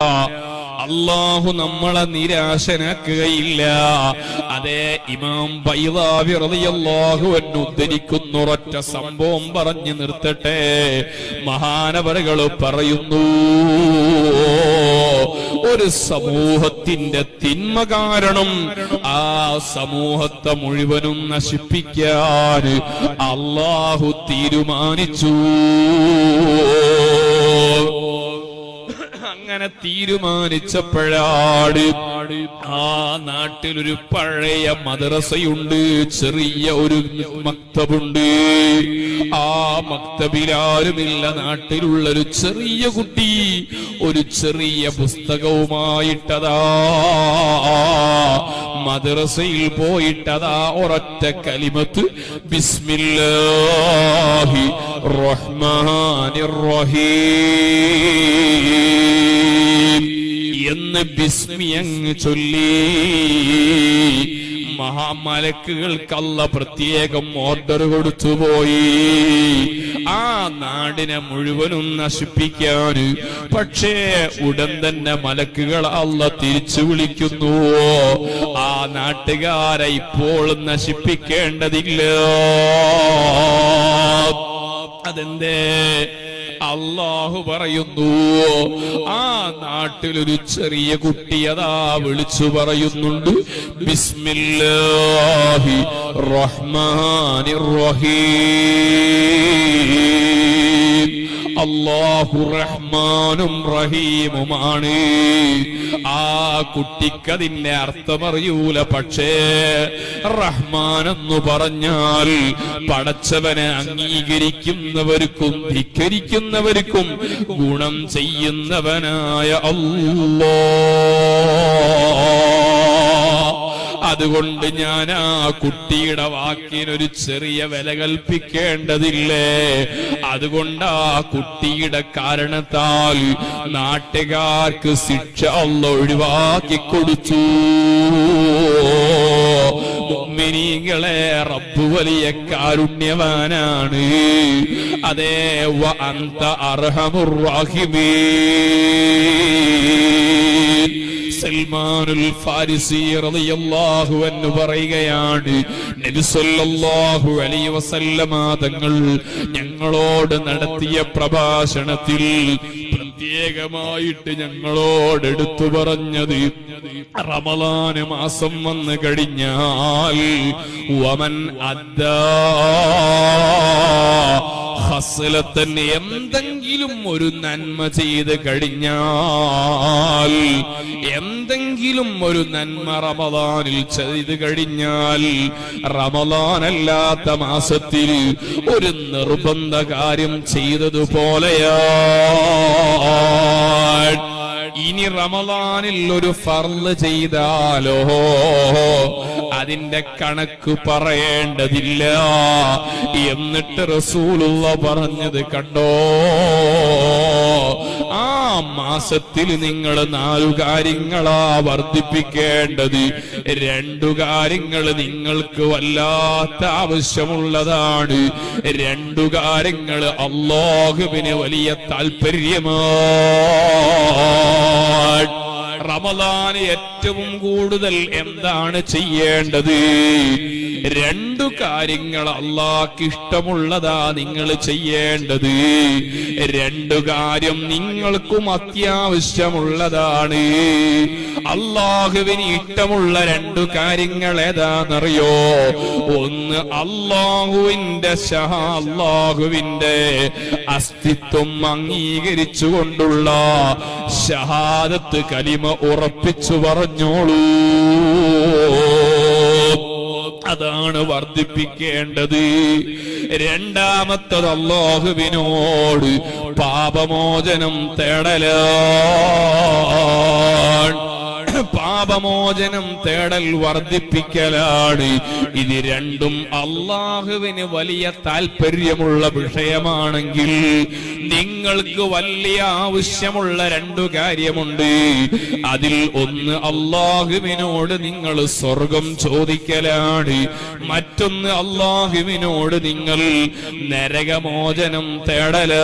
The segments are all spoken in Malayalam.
അല്ലാഹു നമ്മളെ നിരാശനാക്കുകയില്ല. അതേ ഇമാം ബൈളാവി റളിയല്ലാഹു അൻഹു ഉദ്ധരിക്കുന്ന ഒരൊറ്റ സംഭവം പറഞ്ഞു നിർത്തട്ടെ. മഹാനവറുകൾ പറയുന്നു, ഒരു സമൂഹത്തിന്റെ തിന്മ കാരണം ആ സമൂഹത്തെ മുഴുവനും നശിപ്പിക്കാൻ അല്ലാഹു തീരുമാനിച്ചു. അങ്ങനെ തീരുമാനിച്ചപ്പോഴാണ് ആ നാട്ടിലൊരു പഴയ മദ്രസയുണ്ട്, ചെറിയ ഒരു മക്തബുണ്ട്. ആ മക്തബിലാരുമില്ല. നാട്ടിലുള്ളൊരു ചെറിയ കുട്ടി ഒരു ചെറിയ പുസ്തകവുമായിട്ടതാ മദ്രസയിൽ പോയിട്ടതാ ഒരൊറ്റ കലിമത്ത് ബിസ്മില്ലാഹി റഹ്മാനിർ റഹീം എന്ന് ബിസ്മി അങ്ങ് ചൊല്ലി. മഹാമലക്കുകൾക്ക് അല്ലാഹു പ്രത്യേകം ഓർഡർ കൊടുത്തുപോയി ആ നാടിനെ മുഴുവനും നശിപ്പിക്കാൻ. പക്ഷേ ഉടൻ തന്നെ മലക്കുകൾ അല്ലാഹു തിരിച്ചു വിളിക്കുന്നു, ആ നാട്ടുകാരെ ഇപ്പോൾ നശിപ്പിക്കേണ്ടതില്ല. അതെന്തേ? അല്ലാഹു പറയുന്നു, ആ നാട്ടിലൊരു ചെറിയ കുട്ടി അതാ വിളിച്ചു പറയുന്നുണ്ട് ബിസ്മില്ലാഹി റഹ്മാനിർ റഹീം. അല്ലാഹു റഹ്മാനും റഹീമുമാണ്. ആ കുട്ടിക്കതിന്റെ അർത്ഥമറിയൂല. പക്ഷേ റഹ്മാൻ എന്ന് പറഞ്ഞാൽ പടച്ചവനെ അംഗീകരിക്കുന്നവർക്കും ധിക്കരിക്കുന്നവർക്കും ഗുണം ചെയ്യുന്നവനായ അല്ലാഹ്. അതുകൊണ്ട് ഞാൻ ആ കുട്ടിയുടെ വാക്കിനൊരു ചെറിയ വില കൽപ്പിക്കേണ്ടതില്ലേ? അതുകൊണ്ട് ആ കുട്ടിയുടെ കാരണത്താൽ നാട്ടുകാർക്ക് ശിക്ഷ അല്ലാഹു ഒഴിവാക്കി കൊടുത്തു. മുഅ്മിനീങ്ങളെ, റബ്ബ് വലിയ കാരുണ്യവാനാണ്. അതേ, വ അൻത അർഹമുർ റഹീമീൻ. സൽമാനുൽ ഫാരിസി റളിയല്ലാഹു അൻഹു പറയുകയാണ്, നബി സല്ലല്ലാഹു അലൈഹി വസല്ലമ തങ്ങൾ ഞങ്ങളോട് നടത്തിയ പ്രഭാഷണത്തിൽ പ്രത്യേകമായിട്ട് ഞങ്ങളോട് എടുത്തു പറഞ്ഞത്, റമളാൻ മാസം വന്നു കഴിഞ്ഞാൽ വമൻ അദ്ദാ ഹസ്ലത്തൻ, എന്തെങ്കിലും ഒരു നന്മ ചെയ്ത് കഴിഞ്ഞാൽ, എന്തെങ്കിലും ഒരു നന്മ റമളാനിൽ ചെയ്ത് കഴിഞ്ഞാൽ, റമളാനല്ലാത്ത മാസത്തിൽ ഒരു നിർബന്ധ കാര്യം ചെയ്തതുപോലെയാ. ഇനി റമളാനിൽ ഒരു ഫർള് ചെയ്താലോ അതിന്റെ കണക്ക് പറയേണ്ടതില്ല. എന്നിട്ട് റസൂലുള്ളാഹ് പറഞ്ഞത് കണ്ടോ, ആ മാസത്തിൽ നിങ്ങൾ 4 കാര്യങ്ങളാ വർദ്ധിപ്പിക്കേണ്ടത്. 2 കാര്യങ്ങൾ നിങ്ങൾക്ക് വല്ലാത്ത ആവശ്യമുള്ളതാണ്. 2 കാര്യങ്ങൾ അല്ലാഹുവിന് വലിയ താല്പര്യമാണ്. റമളാന് ഏറ്റവും കൂടുതൽ എന്താണ് ചെയ്യേണ്ടത്? 2 കാര്യങ്ങൾ അല്ലാഹുക്ക് ഇഷ്ടമുള്ളതാ നിങ്ങൾ ചെയ്യേണ്ടത്. 2 കാര്യം നിങ്ങൾക്കും അത്യാവശ്യമുള്ളതാണ്. അല്ലാഹുവിന് ഇഷ്ടമുള്ള 2 കാര്യങ്ങൾ ഏതാണെന്നറിയോ? ഒന്ന്, അല്ലാഹുവിന്റെ അല്ലാഹുവിന്റെ അസ്തിത്വം അംഗീകരിച്ചുകൊണ്ടുള്ള ഷഹാദത്ത് കലിമ ഉറപ്പിച്ചു പറഞ്ഞോളൂ. അതാണ് വർദ്ധിപ്പിക്കേണ്ടത്. രണ്ടാമത്തത് അല്ലാഹുവിനോട് പാപമോചനം തേടലാണ്. പാപമോചനം തേടൽ വർദ്ധിപ്പിക്കലാണ്. ഇത് 2ഉം അല്ലാഹുവിന് വലിയ താല്പര്യമുള്ള വിഷയമാണെങ്കിൽ നിങ്ങൾക്ക് വലിയ ആവശ്യമുള്ള 2 കാര്യമുണ്ട്. അതിൽ ഒന്ന് അല്ലാഹുവിനോട് നിങ്ങൾ സ്വർഗം ചോദിക്കലാണ്. മറ്റൊന്ന് അല്ലാഹുവിനോട് നിങ്ങൾ നരകമോചനം തേടലാണ്.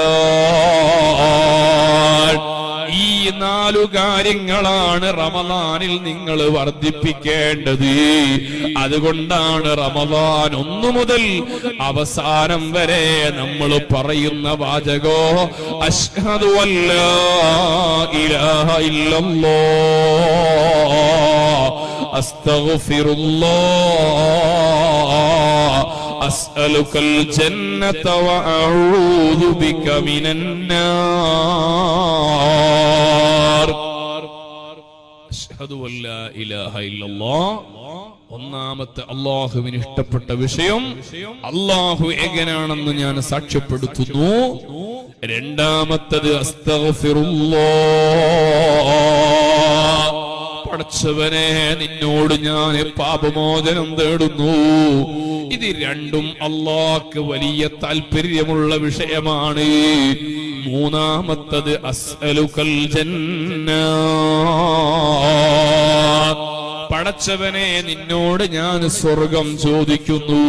ഈ 4 കാര്യങ്ങളാണ് റമദാനിൽ നിങ്ങൾ വർദ്ധിപ്പിക്കേണ്ടത്. അതുകൊണ്ടാണ് റമദാൻ 1 മുതൽ അവസാനം വരെ നമ്മൾ പറയുന്ന വാചകോ അശ്ഹദു അല്ലാ ഇലാഹ ഇല്ലല്ലാഹ് അസ്തഗ്ഫിറുല്ലാഹ് അസ്അലുകൽ ജന്നത വഅഊദു ബിക മിനന്നാർ. അശ്ഹദു അല്ലാ ഇലാഹ ഇല്ലല്ലാഹ്. ഒന്നാമത്തെ അല്ലാഹുവിന് ഇഷ്ടപ്പെട്ട വിഷയം അല്ലാഹു ഏകനാണെന്ന് ഞാൻ സാക്ഷ്യപ്പെടുത്തുന്നു. രണ്ടാമത്തേത് അസ്തഗ്ഫിറുല്ലാഹ്. പടച്ചവനെ നിന്നോട് ഞാൻ പാപമോചനം തേടുന്നു. ഇത് രണ്ടും അല്ലാഹ്ക്ക് വലിയ താല്പര്യമുള്ള വിഷയമാണ്. മൂന്നാമത്തേത് അസ്അലുകൽ ജന്ന. പടച്ചവനെ നിന്നോട് ഞാൻ സ്വർഗം ചോദിക്കുന്നു.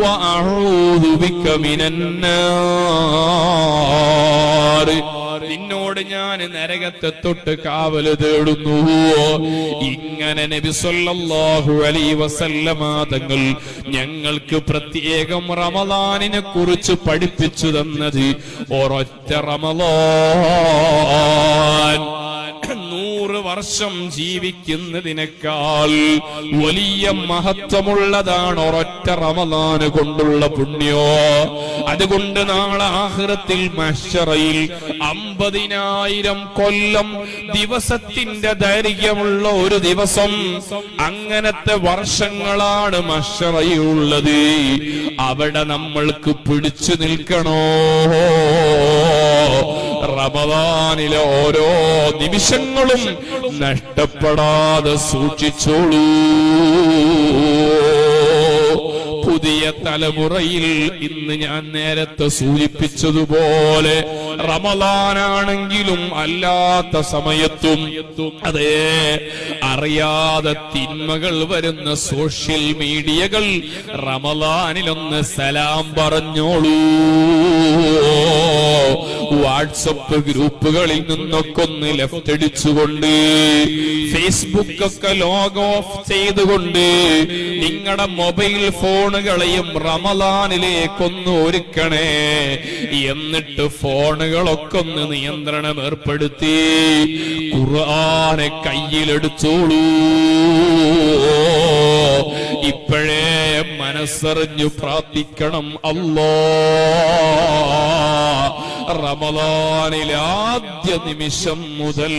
വഅഊദു ബിക മിനന്നാർ. നിന്നോട് ഞാൻ നരകത്തെ തൊട്ട് കാവല് തേടുന്നു. ഇങ്ങനെ നബി സല്ലല്ലാഹു അലൈഹി വസല്ലമ തങ്ങൾ ഞങ്ങൾക്ക് പ്രത്യേകം റമദാനിനെ കുറിച്ച് പഠിപ്പിച്ചു തന്നത് ഒരൊറ്റ റമദാൻ 100 വർഷം ജീവിക്കുന്നതിനേക്കാൾ വലിയ മഹത്വമുള്ളതാണ് ഒരൊറ്റ റമദാന് കൊണ്ടുള്ള പുണ്യോ. അതുകൊണ്ട് നാളെ ആഖിറത്തിൽ മഹ്ശറയിൽ 50,000 കൊല്ലം ദിവസത്തിന്റെ ദൈർഘ്യമുള്ള ഒരു ദിവസം, അങ്ങനത്തെ വർഷങ്ങളാണ് മഹ്ശറയിലുള്ളത്. അവിടെ നമ്മൾക്ക് പിടിച്ചു നിൽക്കണോ? റമദാനിലെ ഓരോ നിമിഷങ്ങളും നഷ്ടപ്പെടാതെ സൂക്ഷിച്ചോളൂ. പുതിയ തലമുറയിൽ ഇന്ന് ഞാൻ നേരത്തെ സൂചിപ്പിച്ചതുപോലെ റമദാനാണെങ്കിലും അല്ലാത്ത സമയത്തും അതേ അറിയാതെ തിന്മകൾ വരുന്ന സോഷ്യൽ മീഡിയകൾ റമദാനിലൊന്ന് സലാം പറഞ്ഞോളൂ. വാട്സപ്പ് ഗ്രൂപ്പുകളിൽ നിന്നൊക്കെ ഒന്ന് ലെഫ്റ്റ് അടിച്ചുകൊണ്ട്, ഫേസ്ബുക്ക് ഒക്കെ ലോഗ് ഓഫ് ചെയ്തുകൊണ്ട് നിങ്ങളുടെ മൊബൈൽ ഫോണുകളെയും റമദാനിലേക്കൊന്ന് ഒരുക്കണേ. എന്നിട്ട് ഫോണുകളൊക്കെ ഒന്ന് നിയന്ത്രണം ഏർപ്പെടുത്തി ഖുർആനെ കയ്യിലെടുത്തോളൂ. ഇപ്പോഴേ മനസ്സറിഞ്ഞു പ്രാർത്ഥിക്കണം. അല്ലാഹ് റമദാനിലെ ആദ്യ നിമിഷം മുതൽ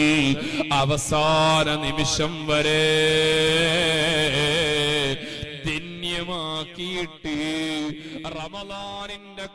അവസാന നിമിഷം വരെ ധന്യമാക്കിയിട്ട് റമദാനിന്റെ